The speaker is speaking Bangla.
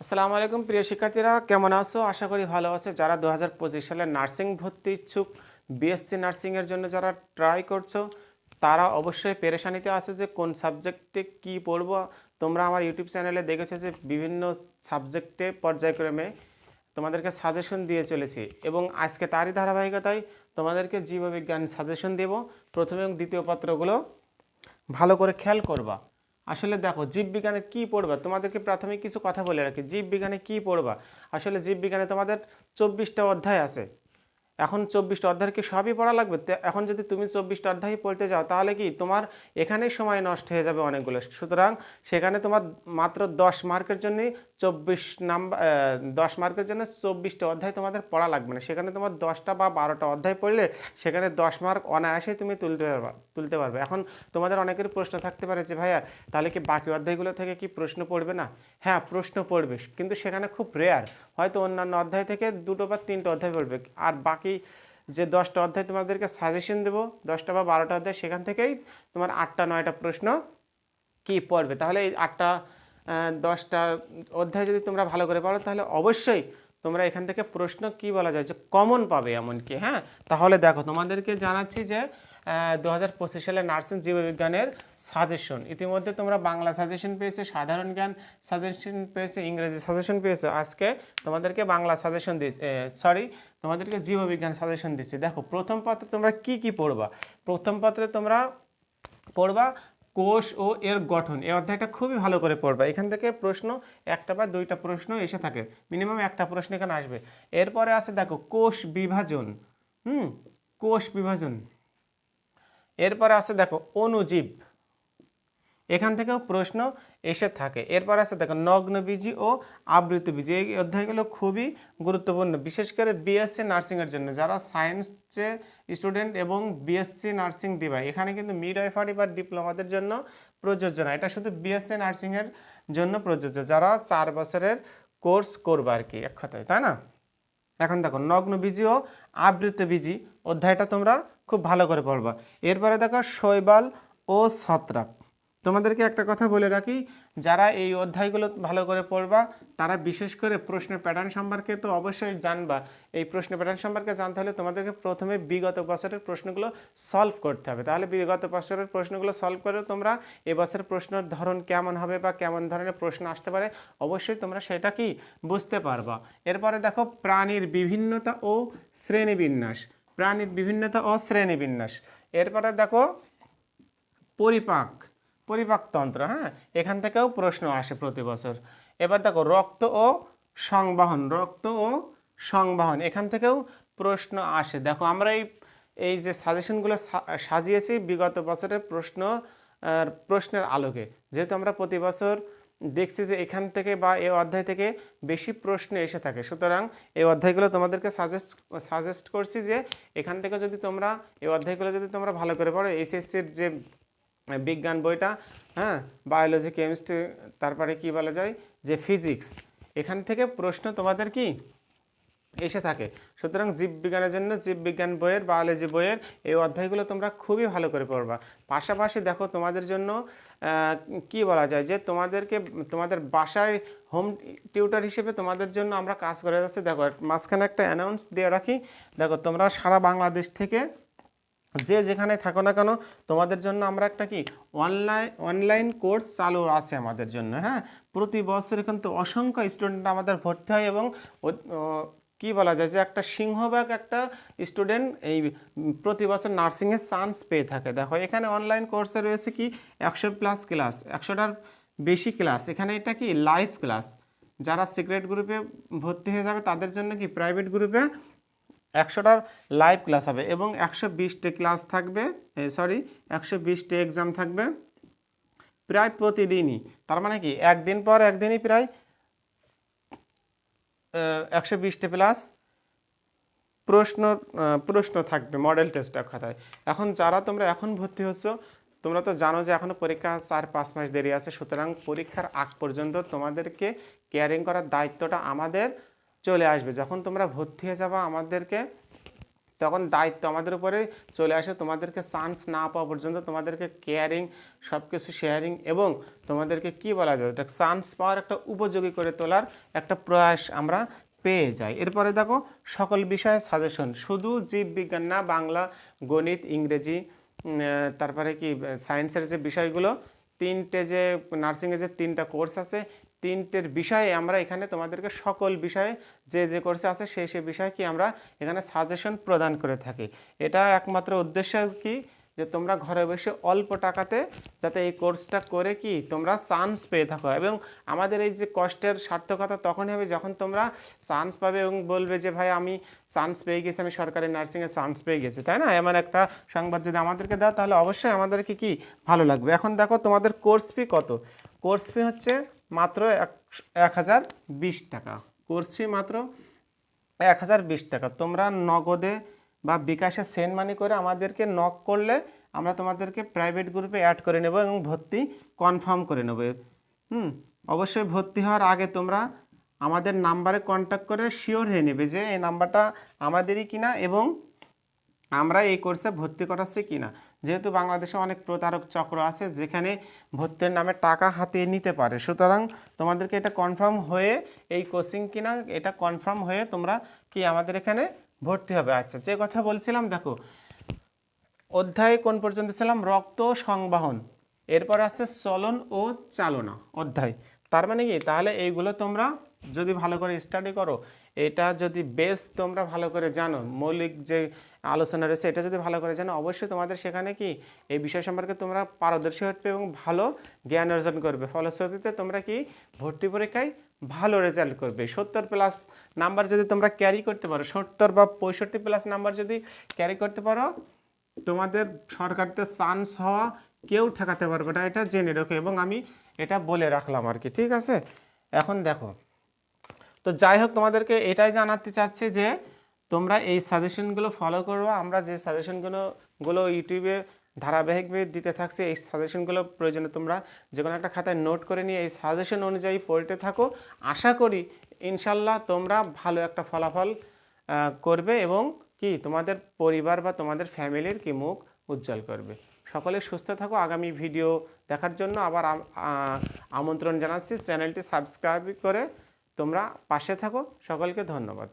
আসসালামু আলাইকুম প্রিয় শিক্ষার্থীরা, কেমন আছো? আশা করি ভালো আছো। যারা 2025 সালে নার্সিং ভর্তি ইচ্ছুক, বিএসসি নার্সিংয়ের জন্য যারা ট্রাই করছো, তারা অবশ্যই পেরেশানিতে আছে যে কোন সাবজেক্টে কি পড়বো। তোমরা আমার ইউটিউব চ্যানেলে দেখেছো যে বিভিন্ন সাবজেক্টে পর্যায়ক্রমে তোমাদেরকে সাজেশন দিয়ে চলেছি, এবং আজকে তারই ধারাবাহিকতায় তোমাদেরকে জীববিজ্ঞান সাজেশন দেব। প্রথম এবং দ্বিতীয় পত্রগুলো ভালো করে খেয়াল করবা। আসলে দেখো, জীববিজ্ঞানে কি পড়বা, তোমাদেরকে প্রাথমিক কিছু কথা বলে রাখি। জীববিজ্ঞানে কি পড়বা, আসলে জীববিজ্ঞানে তোমাদের 24টা অধ্যায় আছে। এখন 24টা অধ্যায় কি সবই পড়া লাগবে? এখন যদি তুমি 24টা অধ্যায় পড়তে যাও, তাহলে কি তোমার এখানেই সময় নষ্ট হয়ে যাবে অনেকগুলো। সুতরাং সেখানে তোমার মাত্র 10 মার্কের জন্যই 10 মার্কের জন্য 24টা অধ্যায় তোমাদের পড়া লাগবে না। সেখানে তোমার 10টা বা 12টা অধ্যায় পড়লে সেখানে 10 মার্ক অনায়াসেই তুমি তুলতে পারবে। এখন তোমাদের অনেকের প্রশ্ন থাকতে পারে যে ভাইয়া, তাহলে কি বাকি অধ্যায়গুলো থেকে কি প্রশ্ন পড়বে না? হ্যাঁ, প্রশ্ন পড়বে, কিন্তু সেখানে খুব রেয়ার। হয়তো অন্যান্য অধ্যায় থেকে 2টো বা 3টো অধ্যায় পড়বে, আর বাকি যে 10টা অধ্যায় তোমাদেরকে সাজেশন দেবো, 10টা বা 12টা অধ্যায়, সেখান থেকেই তোমার 8টা 9টা প্রশ্ন কি পড়বে। তাহলে এই 8টা 10টা অধ্যায় যদি তোমরা ভালো করে পড়ো, তাহলে অবশ্যই তোমরা এখান থেকে প্রশ্ন কি বলা যায় যে কমন পাবে এমনকি। হ্যাঁ, তাহলে দেখো, তোমাদেরকে জানাচ্ছি যে 2025 সালে নার্সিং জীববিজ্ঞানের সাজেশন ইতিমধ্যে তোমরা বাংলা সাজেশন পেয়েছো, সাধারণ জ্ঞান সাজেশন পেয়েছো, ইংরেজি সাজেশন পেয়েছো। আজকে তোমাদেরকে বাংলা সাজেশন তোমাদেরকে জীববিজ্ঞান সাজেশন দিচ্ছি। দেখো, প্রথম পত্রে তোমরা কি কি পড়বা। প্রথম পত্রে তোমরা পড়বা কোষ ও এর গঠন। এই অধ্যায়টা খুবই ভালো করে পড়বা। এখান থেকে প্রশ্ন একটা বা দুইটা প্রশ্ন এসে থাকে, মিনিমাম একটা প্রশ্ন এখানে আসবে। এরপরে আছে দেখো কোষ বিভাজন। কোষ বিভাজন। এরপরে আছে দেখো অণুজীব, এখান থেকেও প্রশ্ন এসে থাকে। এরপর আছে দেখো নগ্নবীজি ও আবৃতবীজি। এই অধ্যায়গুলো খুবই গুরুত্বপূর্ণ, বিশেষ করে বিএসসি নার্সিংয়ের জন্য। যারা সায়েন্সে স্টুডেন্ট এবং বিএসসি নার্সিং দিবা, এখানে কিন্তু মিডওয়াইফারি বা ডিপ্লোমাদের জন্য প্রযোজ্য না। এটা শুধু বিএসসি নার্সিংয়ের জন্য প্রযোজ্য, যারা 4 বছরের কোর্স করবে আর কি, এক কথায়, তাই না? এখন দেখো নগ্নবীজি ও আবৃতবীজি অধ্যায়টা তোমরা খুব ভালো করে পড়বা। এরপরে দেখো শৈবাল ও ছত্রাক। তোমাদেরকে একটা কথা বলে রাখি, যারা এই অধ্যায়গুলো ভালো করে পড়বা, তারা বিশেষ করে প্রশ্নের প্যাটার্ন সম্পর্কে তো অবশ্যই জানবা। এই প্রশ্ন প্যাটার্ন সম্পর্কে জানতে হলে তোমাদেরকে প্রথমে বিগত বছরের প্রশ্নগুলো সলভ করতে হবে। তাহলে বিগত বছরের প্রশ্নগুলো সলভ করে তোমরা এবছর প্রশ্নের ধরন কেমন হবে বা কেমন ধরনের প্রশ্ন আসতে পারে, অবশ্যই তোমরা সেটা কি বুঝতে পারবা। এরপরে দেখো প্রাণীর বিভিন্নতা ও শ্রেণীবিন্যাস। প্রাণীর বিভিন্নতা ও শ্রেণীবিন্যাস। এরপরে দেখো পরিপাকতন্ত্র। হ্যাঁ, এখান থেকেও প্রশ্ন আসে প্রতি বছর। এবার দেখো রক্ত ও সংবহন, এখান থেকেও প্রশ্ন আসে। দেখো, আমরা এই যে সাজেশনগুলো সাজিয়েছি বিগত বছরের প্রশ্নের আলোকে, যেহেতু আমরা প্রতি বছর দেখছি যে এখান থেকে বা এই অধ্যায় থেকে বেশি প্রশ্ন এসে থাকে। সুতরাং এই অধ্যায়গুলো তোমাদেরকে সাজেস্ট করছি যে এখান থেকে যদি তোমরা এই অধ্যায়গুলো যদি তোমরা ভালো করে পড়ো, এইচএসসির যে বিজ্ঞান বইটা, হ্যাঁ, বায়োলজি, কেমিস্ট্রি, তারপরে কি বলা যায় যে ফিজিক্স, এখান থেকে প্রশ্ন তোমাদের কি এসে থাকে। সুতরাং জীববিজ্ঞানের জন্য জীববিজ্ঞান বইয়ের, বায়োলজি বইয়ের এই অধ্যায়গুলো তোমরা খুবই ভালো করে পড়বা। পাশাপাশি দেখো, তোমাদের জন্য কি বলা যায় যে তোমাদের বাসায় হোম টিউটর হিসেবে তোমাদের জন্য আমরা কাজ করে যাচ্ছি। দেখো, মাঝখানে একটা অ্যানাউন্স দিয়ে রাখি। দেখো, তোমরা সারা বাংলাদেশ থেকে যে যেখানে থাকো না কেন, তোমাদের জন্য আমরা একটা কি অনলাইন কোর্স চালু আছে আমাদের জন্য। হ্যাঁ, প্রতি বছর কিন্তু অসংখ্য স্টুডেন্ট আমাদের ভর্তি হয়, এবং কি বলা যায় যে একটা সিংহভাগ একটা স্টুডেন্ট এই প্রতি বছর নার্সিংয়ের চান্স পেয়ে থাকে। দেখো, এখানে অনলাইন কোর্সে রয়েছে কি 100+ ক্লাস, 100টার বেশি ক্লাস। এখানে এটা কি লাইভ ক্লাস। যারা সিক্রেট গ্রুপে ভর্তি হয়ে যাবে তাদের জন্য কি প্রাইভেট গ্রুপে 100টার লাইভ ক্লাস হবে, এবং 120টা ক্লাস থাকবে, 120টা এক্সাম থাকবে প্রায় প্রতিদিনই। তার মানে কি একদিন পর একদিনই প্রায় 120টা প্লাস প্রশ্ন থাকবে, মডেল টেস্টের খাতায়। এখন যারা তোমরা এখন ভর্তি হচ্ছ, তোমরা তো জানো যে এখনও পরীক্ষা 4-5 মাস দেরি আছে। সুতরাং পরীক্ষার আগ পর্যন্ত তোমাদেরকে কেয়ারিং করার দায়িত্বটা আমাদের চলে আসবে। যখন তোমরা ভর্তি হয়ে যাবা, আমাদেরকে তখন দায়িত্ব আমাদের উপরে চলে আসে তোমাদেরকে চান্স না পাওয়া পর্যন্ত তোমাদেরকে কেয়ারিং, সব কিছু শেয়ারিং এবং তোমাদেরকে কি বলা যায়, একটা চান্স পাওয়ার একটা উপযোগী করে তোলার একটা প্রয়াস আমরা পেয়ে যাই। এরপরে দেখো সকল বিষয়ে সাজেশন, শুধু জীববিজ্ঞান না, বাংলা, গণিত, ইংরেজি, তারপরে কি সায়েন্সের যে বিষয়গুলো, তিনটে যে নার্সিংয়ের যে তিনটা কোর্স আছে, তিনটের বিষয়ে আমরা এখানে তোমাদেরকে সকল বিষয়ে যে কোর্সে আছে সেই বিষয়ে কি আমরা এখানে সাজেশন প্রদান করে থাকি। এটা একমাত্র উদ্দেশ্য কি, যে তোমরা ঘরে বসে অল্প টাকাতে যাতে এই কোর্সটা করে কি তোমরা চান্স পেয়ে থাকো, এবং আমাদের এই যে কষ্টের সার্থকতা তখনই হবে যখন তোমরা চান্স পাবে এবং বলবে যে ভাই আমি চান্স পেয়ে গেছি, আমি সরকারি নার্সিংয়ে চান্স পেয়ে গেছি, তাই না? এমন একটা সংবাদ যদি আমাদেরকে দাও তাহলে অবশ্যই আমাদেরকে কি ভালো লাগবে। এখন দেখো তোমাদের কোর্স ফি কত। কোর্স ফি হচ্ছে মাত্র 1020 টাকা। কোর্স ফি মাত্র 1020 টাকা। তোমরা নগদে বা বিকাশে সেন্ড মানি করে আমাদেরকে নক করলে আমরা তোমাদেরকে প্রাইভেট গ্রুপে অ্যাড করে নেব এবং ভর্তি কনফার্ম করে নেব। অবশ্যই ভর্তি হওয়ার আগে তোমরা আমাদের নাম্বারে কন্ট্যাক্ট করে শিওর হয়ে নেবে যে এই নাম্বারটা আমাদেরই কিনা এবং আমরা এই কোর্সে ভর্তি করাচ্ছি কিনা। যেহেতু বাংলাদেশে অনেক প্রতারক চক্র আছে যেখানে ভর্তির নামে টাকা হাতিয়ে নিতে পারে, সুতরাং তোমাদেরকে এটা কনফার্ম হয়ে এই কোচিং কিনা এটা কনফার্ম হয়ে তোমরা কি আমাদের এখানে ভর্তি হবে। আচ্ছা, যে কথা বলছিলাম দেখো, অধ্যায়ে কোন পর্যন্ত ছিলাম, রক্ত সংবহন, এরপর আছে চলন ও চালনা অধ্যায়। তার মানে কি, তাহলে এইগুলো তোমরা যদি ভালো করে স্টাডি করো, এটা যদি বেস তোমরা ভালো করে জানো, মৌলিক যে আলোচনা রয়েছে এটা যদি ভালো করে জানো, অবশ্যই তোমাদের সেখানে কি এই বিষয় সম্পর্কে তোমরা পারদর্শী হতে এবং ভালো জ্ঞান অর্জন করবে। ফলশ্রুতিতে তোমরা কি ভর্তি পরীক্ষায় ভালো রেজাল্ট করবে। 70+ নাম্বার যদি তোমরা ক্যারি করতে পারো, 70 বা 65+ নাম্বার যদি ক্যারি করতে পারো, তোমাদের সরকারিতে চান্স হওয়া কেউ ঠেকাতে পারবে না, এটা জেনে রাখো এবং আমি এটা বলে রাখলাম আর কি, ঠিক আছে। এখন দেখো, তো যাই হোক তোমাদেরকে এটাই জানাতে চাচ্ছি যে তোমরা এই সাজেশনগুলো ফলো করো। আমরা যে সাজেশনগুলো ইউটিউবে ধারাবাহিকভাবে দিতে থাকছি, এই সাজেশনগুলো প্রয়োজনে তোমরা যে কোনো একটা খাতায় নোট করে নিয়ে এই সাজেশন অনুযায়ী পড়তে থাকো। আশা করি ইনশাল্লাহ তোমরা ভালো একটা ফলাফল করবে এবং কি তোমাদের পরিবার বা তোমাদের ফ্যামিলির কি মুখ উজ্জ্বল করবে। সকলে সুস্থ থাকো। আগামী ভিডিও দেখার জন্য আবার আমন্ত্রণ জানাচ্ছি। চ্যানেলটি সাবস্ক্রাইব করে তোমরা পাশে থাকো। সকলকে ধন্যবাদ।